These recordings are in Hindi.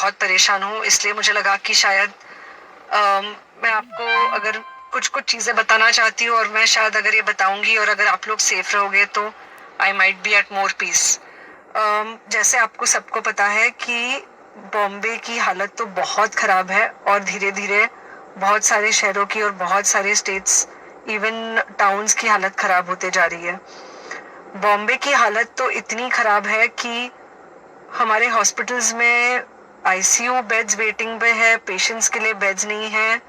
बहुत परेशान हूँ, इसलिए मुझे लगा कि शायद मैं आपको अगर कुछ कुछ चीज़ें बताना चाहती हूँ और मैं शायद अगर ये बताऊंगी और अगर आप लोग सेफ रहोगे तो I might be at more peace. जैसे आपको सबको पता है कि बॉम्बे की हालत तो बहुत ख़राब है और धीरे धीरे बहुत सारे शहरों की और बहुत सारे स्टेट्स इवन टाउन्स की हालत ख़राब होते जा रही है। बॉम्बे की हालत तो इतनी ख़राब है कि हमारे हॉस्पिटल्स में आईसीयू बेड्स वेटिंग पे है, पेशेंट्स के लिए बेड्स नहीं है।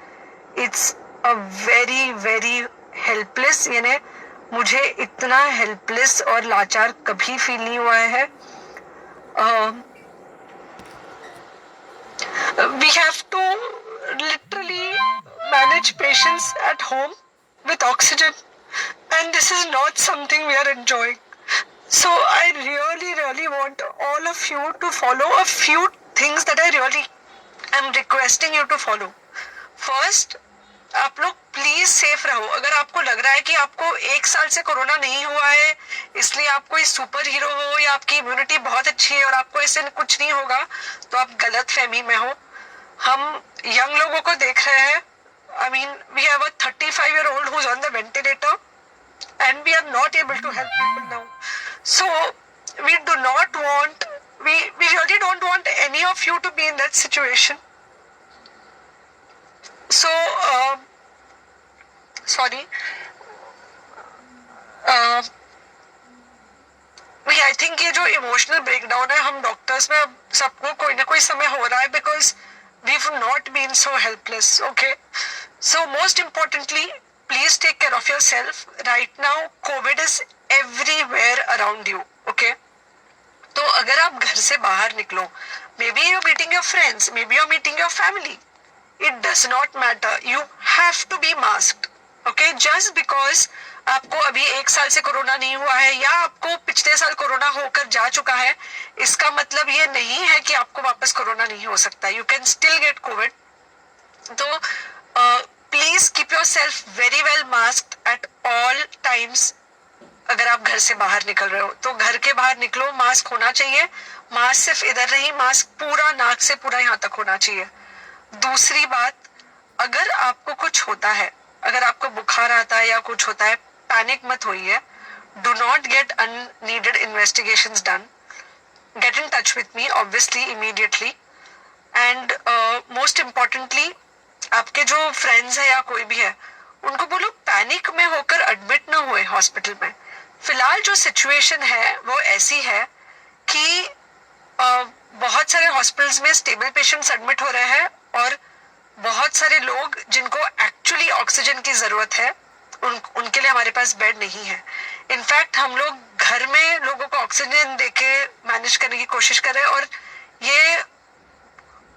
It's a very very helpless, यानी मुझे इतना हेल्पलेस और लाचार कभी फील नहीं हुआ है। We have to literally manage patients at home with oxygen, and this is not something we are enjoying. So I really want all of you to follow a few things that I really am requesting you to follow. First, आप लोग प्लीज सेफ रहो। अगर आपको लग रहा है कि आपको 1 साल से कोरोना नहीं हुआ है इसलिए आप कोई सुपर हीरो हो या आपकी इम्यूनिटी बहुत अच्छी है और आपको ऐसे कुछ नहीं होगा, तो आप गलत फहमी में हो। हम यंग लोगों को देख रहे हैं। I mean, we have a 35-year-old who's on the ventilator and we are not able to help people now. So we do not want, we really don't want any of you to be in that situation. So, sorry. I think ये जो इमोशनल ब्रेकडाउन है हम डॉक्टर्स में सबको कोई ना कोई समय हो रहा है because we've not been so helpless. Okay, so most importantly, please take care of yourself. Right now COVID is everywhere around you. Okay, तो अगर आप घर से बाहर निकलो, may be you're meeting your friends, maybe you're meeting your family, it does not matter, you have to be masked. Okay, just because आपको अभी 1 साल से कोरोना नहीं हुआ है या आपको पिछले साल कोरोना होकर जा चुका है, इसका मतलब ये नहीं है कि आपको वापस कोरोना नहीं हो सकता। You can still get Covid. तो please keep yourself very well masked at all times. अगर आप घर से बाहर निकल रहे हो तो घर के बाहर निकलो, मास्क होना चाहिए। मास्क सिर्फ इधर नहीं, मास्क पूरा नाक से पूरा यहाँ तक होना चाहिए। दूसरी बात, अगर आपको कुछ होता है, अगर आपको बुखार आता है या कुछ होता है, पैनिक मत होइए। Do not get unneeded investigations done. Get in touch with me obviously immediately. And most importantly, आपके जो फ्रेंड्स है या कोई भी है उनको बोलो पैनिक में होकर एडमिट ना हुए हॉस्पिटल में। फिलहाल जो सिचुएशन है वो ऐसी है कि बहुत सारे हॉस्पिटल्स में स्टेबल पेशेंट्स एडमिट हो रहे हैं और बहुत सारे लोग जिनको एक्चुअली ऑक्सीजन की जरूरत है उनके लिए हमारे पास बेड नहीं है। इनफैक्ट हम लोग घर में लोगों को ऑक्सीजन देके मैनेज करने की कोशिश कर रहे हैं और ये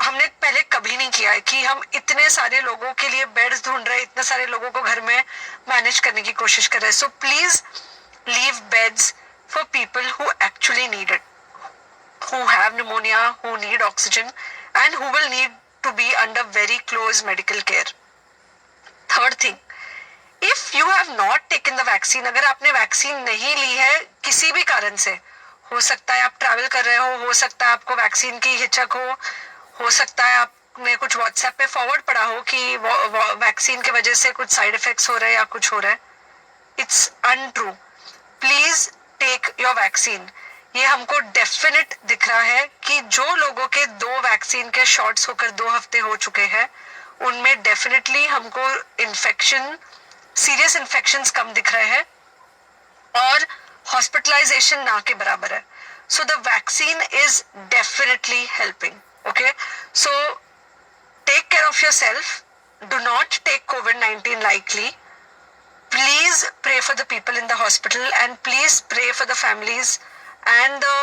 हमने पहले कभी नहीं किया है कि हम इतने सारे लोगों के लिए बेड्स ढूंढ रहे हैं, इतने सारे लोगों को घर में मैनेज करने की कोशिश कर रहे हैं। So please leave beds for people who actually need it, who have pneumonia, who need oxygen and who will need to be under very close medical care. Third thing, if you have not taken the vaccine, अगर आपने वैक्सीन नहीं ली है किसी भी कारण से, हो सकता है आप ट्रैवल कर रहे हो सकता है आपको वैक्सीन की हिचक हो सकता है आपने कुछ व्हाट्सएप पे फॉरवर्ड पड़ा हो कि वैक्सीन की वजह से कुछ साइड इफेक्ट्स हो रहे हैं या कुछ हो रहा है। It's untrue. Please take your vaccine. ये हमको डेफिनेट दिख रहा है कि जो लोगों के 2 वैक्सीन के शॉट्स होकर 2 हफ्ते हो चुके हैं उनमें डेफिनेटली हमको इन्फेक्शन, सीरियस इन्फेक्शंस कम दिख रहे हैं और हॉस्पिटलाइजेशन ना के बराबर है। So the vaccine is definitely helping. Okay, so take care of your self, do not take COVID-19 lightly. Please pray for the people in the hospital and please pray for the families and the